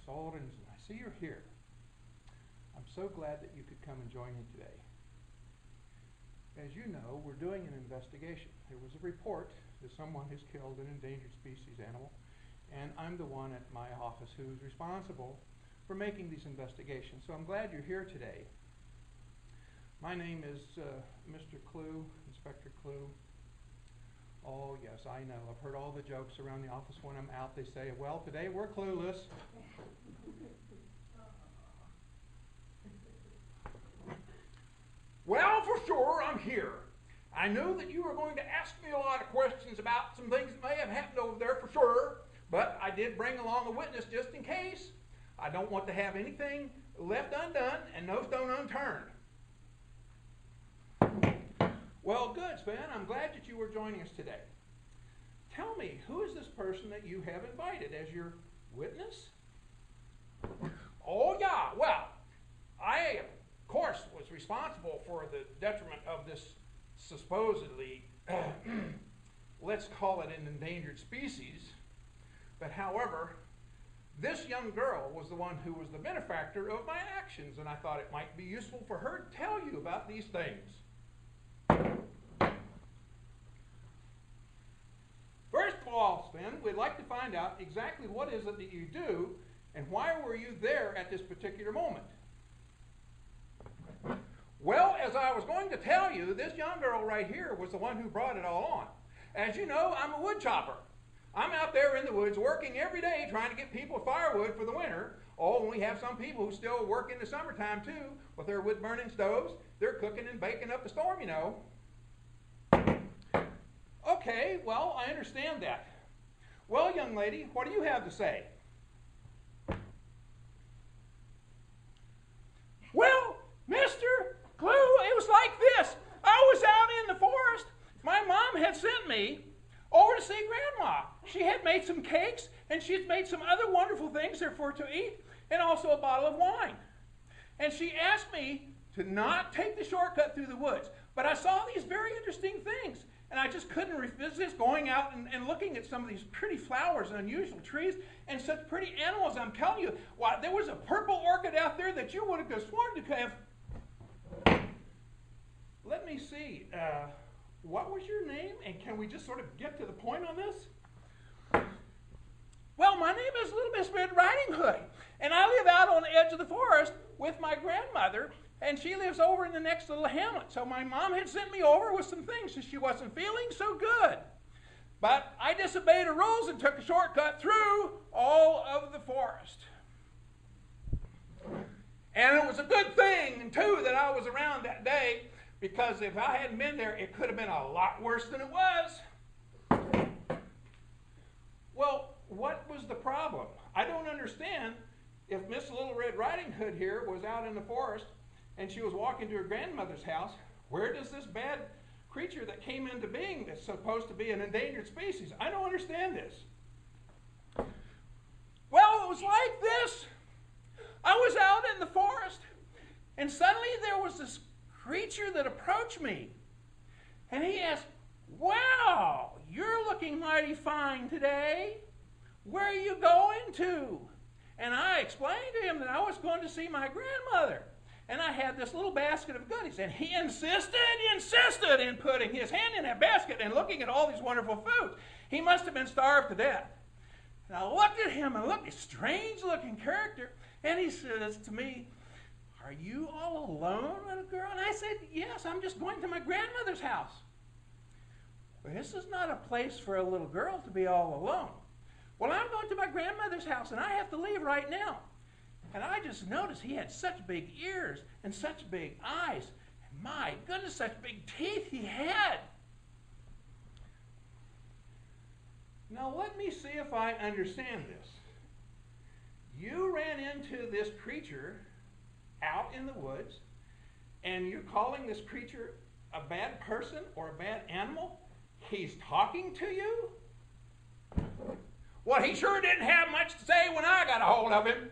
Soldens, and I see you're here. I'm so glad that you could come and join me today. As you know, we're doing an investigation. There was a report that someone has killed an endangered species animal, and I'm the one at my office who's responsible for making these investigations. So I'm glad you're here today. My name is Mr. Clue, Inspector Clue. Oh yes, I know. I've heard all the jokes around the office when I'm out. They say, well, today we're clueless. Well, for sure, I'm here. I knew that you were going to ask me a lot of questions about some things that may have happened over there for sure, but I did bring along a witness just in case. I don't want to have anything left undone and no stone unturned. Well, good, Sven. I'm glad that you were joining us today. Tell me, who is this person that you have invited as your witness? Oh, yeah. Well, I, of course, was responsible for the detriment of this supposedly, let's call it an endangered species. But however, this young girl was the one who was the benefactor of my actions, and I thought it might be useful for her to tell you about these things. First of all, Sven, we'd like to find out exactly what is it that you do and why were you there at this particular moment? Well, as I was going to tell you, this young girl right here was the one who brought it all on. As you know, I'm a wood chopper. I'm out there in the woods working every day trying to get people firewood for the winter. Oh, and we have some people who still work in the summertime too with their wood burning stoves. They're cooking and baking up a storm, you know. Okay, well, I understand that. Well, young lady, what do you have to say? Well, Mr. Clue, it was like this. I was out in the forest. My mom had sent me over to see Grandma. She had made some cakes, and she had made some other wonderful things there for her to eat, and also a bottle of wine. And she asked me to not take the shortcut through the woods. But I saw these very interesting things, and I just couldn't resist going out and looking at some of these pretty flowers and unusual trees and such pretty animals. I'm telling you, why, there was a purple orchid out there that you would have just sworn to have. Let me see. What was your name? And can we just sort of get to the point on this? Well, my name is Little Miss Red Riding Hood, and I live out on the edge of the forest with my grandmother, and she lives over in the next little hamlet. So my mom had sent me over with some things, and she wasn't feeling so good. But I disobeyed the rules and took a shortcut through all of the forest. And it was a good thing, too, that I was around that day, because if I hadn't been there, it could have been a lot worse than it was. Well, what was the problem? I don't understand. If Miss Little Red Riding Hood here was out in the forest and she was walking to her grandmother's house, where does this bad creature that came into being that's supposed to be an endangered species? I don't understand this. Well, it was like this. I was out in the forest, and suddenly there was this creature that approached me. And he asked, "Wow, you're looking mighty fine today. Where are you going to?" And I explained to him that I was going to see my grandmother. And I had this little basket of goodies. And he insisted in putting his hand in that basket and looking at all these wonderful foods. He must have been starved to death. And I looked at him and looked at a strange-looking character. And he says to me, "Are you all alone, little girl?" And I said, "Yes, I'm just going to my grandmother's house." "Well, this is not a place for a little girl to be all alone." "Well, I'm going to my grandmother's house, and I have to leave right now." And I just noticed he had such big ears and such big eyes. And my goodness, such big teeth he had. Now, let me see if I understand this. You ran into this creature out in the woods, and you're calling this creature a bad person or a bad animal? He's talking to you? Well, he sure didn't have much to say when I got a hold of him.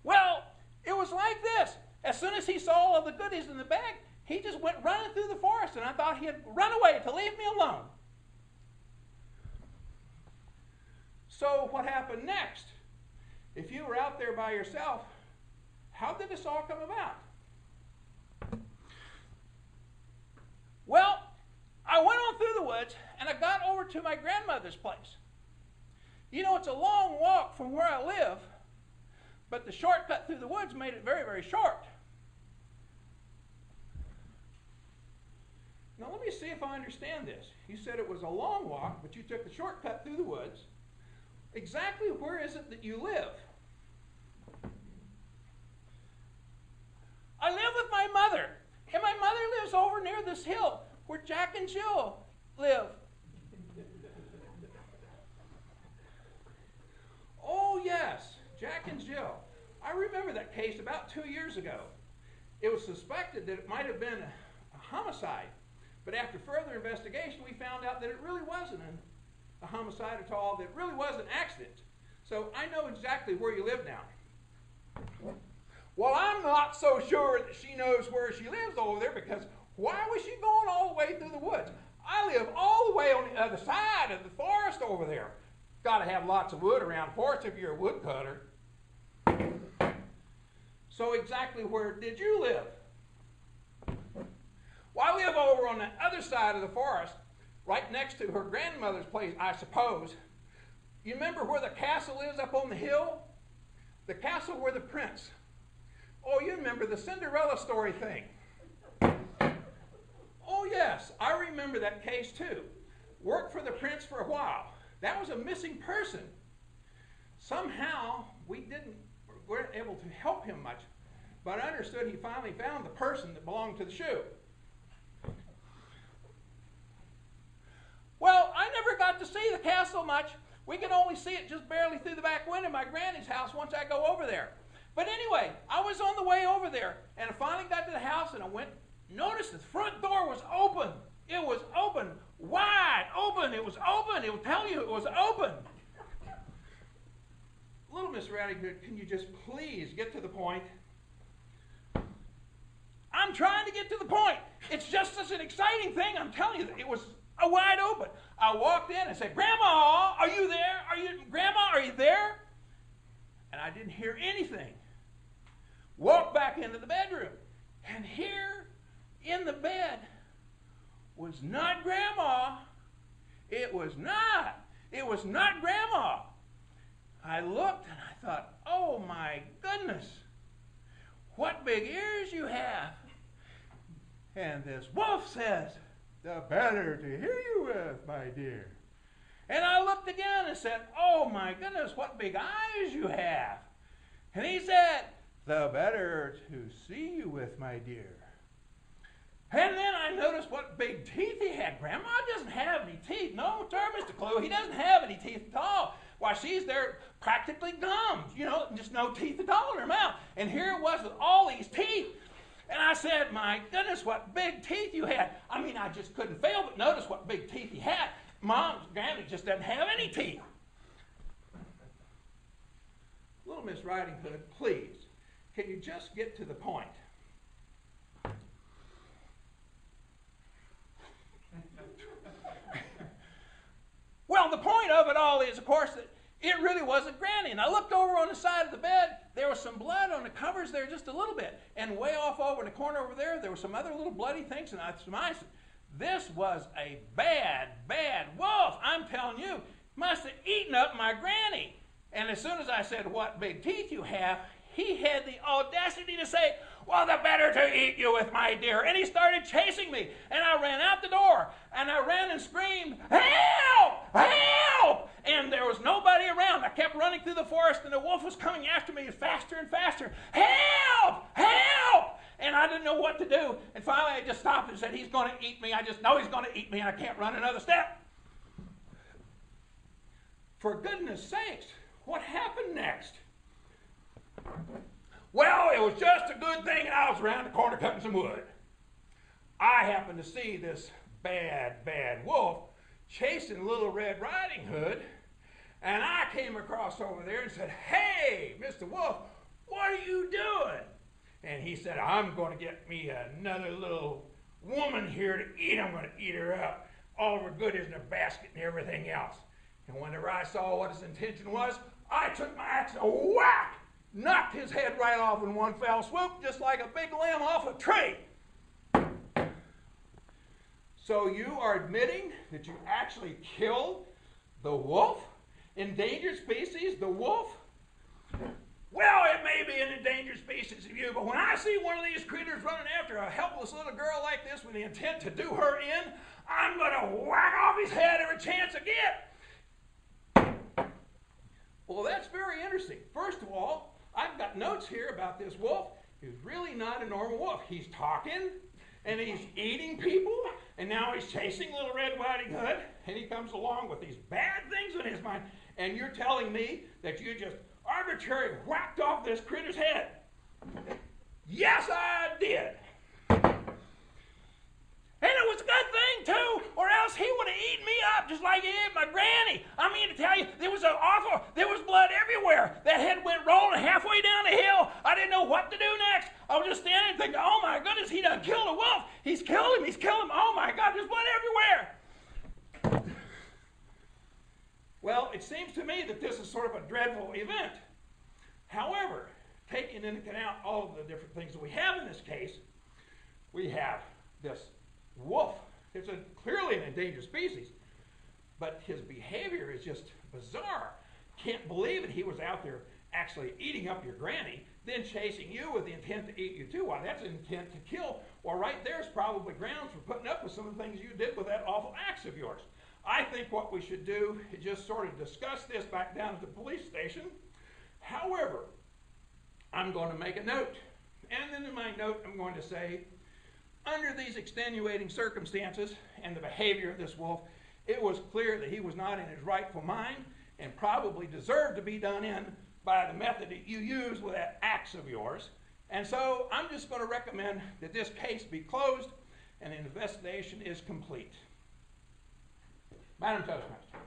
Well, it was like this. As soon as he saw all of the goodies in the bag, he just went running through the forest, and I thought he had run away to leave me alone. So what happened next? If you were out there by yourself, how did this all come about? Well, I went on through the woods and I got over to my grandmother's place. You know, it's a long walk from where I live, but the shortcut through the woods made it very, very short. Now let me see if I understand this. You said it was a long walk, but you took the shortcut through the woods. Exactly where is it that you live? I live with my mother, and my mother lives over near this hill where Jack and Jill live. Oh yes, Jack and Jill. I remember that case about 2 years ago. It was suspected that it might have been a homicide, but after further investigation we found out that it really wasn't a homicide at all, that it really was an accident. So I know exactly where you live now. Well, I'm not so sure that she knows where she lives over there, because why was she going all the way through the woods? I live all the way on the other side of the forest over there. Got to have lots of wood around forest if you're a woodcutter. So exactly where did you live? Well, I live over on the other side of the forest, right next to her grandmother's place, I suppose. You remember where the castle is up on the hill? The castle where the prince. Oh, you remember the Cinderella story thing. Oh yes, I remember that case too. Worked for the prince for a while. That was a missing person. Somehow we weren't able to help him much, but I understood he finally found the person that belonged to the shoe. Well, I never got to see the castle much. We could only see it just barely through the back window of my granny's house once I go over there. But anyway, I was on the way over there, and I finally got to the house, and I noticed the front door was open. It was open, wide open. It was open. It would tell you it was open. Little Miss Riding Hood, can you just please get to the point? I'm trying to get to the point. It's just such an exciting thing. I'm telling you, it was wide open. I walked in and said, "Grandma, are you there? Grandma, are you there?" And I didn't hear anything. Walked back into the bedroom, and here in the bed was not Grandma. It was not Grandma. I looked and I thought, oh my goodness, what big ears you have. And this wolf says, "The better to hear you with, my dear." And I looked again and said, oh my goodness, what big eyes you have. And he said, "The better to see you with, my dear." And then I noticed what big teeth he had. Grandma doesn't have any teeth. No, sir, Mr. Clue, he doesn't have any teeth at all. Why, she's there practically gums, just no teeth at all in her mouth. And here it was with all these teeth. And I said, my goodness, what big teeth you had. I mean, I just couldn't fail but notice what big teeth he had. Mom's Granny just doesn't have any teeth. Little Miss Riding Hood, please, can you just get to the point? Well, the point of it all is, of course, that it really wasn't Granny. And I looked over on the side of the bed. There was some blood on the covers there just a little bit. And way off over in the corner over there, there were some other little bloody things. And I surmised this was a bad, bad wolf. I'm telling you, must have eaten up my Granny. And as soon as I said, "What big teeth you have," he had the audacity to say, "Well, the better to eat you with, my dear." And he started chasing me. And I ran out the door. And I ran and screamed, "Help! Help!" And there was nobody around. I kept running through the forest, and the wolf was coming after me faster and faster. "Help! Help!" And I didn't know what to do. And finally, I just stopped and said, "He's going to eat me. I just know he's going to eat me, and I can't run another step." For goodness sakes, what happened next? Well, it was just a good thing I was around the corner cutting some wood. I happened to see this bad, bad wolf chasing Little Red Riding Hood, and I came across over there and said, "Hey, Mr. Wolf, what are you doing?" And he said, "I'm going to get me another little woman here to eat. I'm going to eat her up. All of her goodies in a basket and everything else." And whenever I saw what his intention was, I took my axe and whack! Knocked his head right off in one fell swoop, just like a big limb off a tree. So you are admitting that you actually killed the wolf? Endangered species, the wolf? Well, it may be an endangered species of you, but when I see one of these critters running after a helpless little girl like this with the intent to do her in, I'm going to whack off his head every chance I get. Well, that's very interesting. First of all, I've got notes here about this wolf. He's really not a normal wolf. He's talking, and he's eating people, and now he's chasing Little Red Riding Hood, and he comes along with these bad things in his mind, and you're telling me that you just arbitrarily whacked off this critter's head? Yes, I did. And it was a good thing, too, or else he would have eaten me up just like he ate my granny. I mean to tell you, there was blood everywhere. That head went rolling halfway down the hill. I didn't know what to do next. I was just standing thinking, oh my goodness, he done killed a wolf. He's killed him. Oh my God, there's blood everywhere. Well, it seems to me that this is sort of a dreadful event. However, taking into account all of the different things that we have in this case, we have this wolf. It's clearly an endangered species, but his behavior is just bizarre. Can't believe that he was out there actually eating up your granny, then chasing you with the intent to eat you too. Why, that's an intent to kill. Well, right there's probably grounds for putting up with some of the things you did with that awful axe of yours. I think what we should do is just sort of discuss this back down at the police station. However, I'm going to make a note. And then in my note, I'm going to say, under these extenuating circumstances and the behavior of this wolf, it was clear that he was not in his rightful mind and probably deserved to be done in by the method that you used with that axe of yours. And so I'm just going to recommend that this case be closed and an investigation is complete. Madam Toastmaster.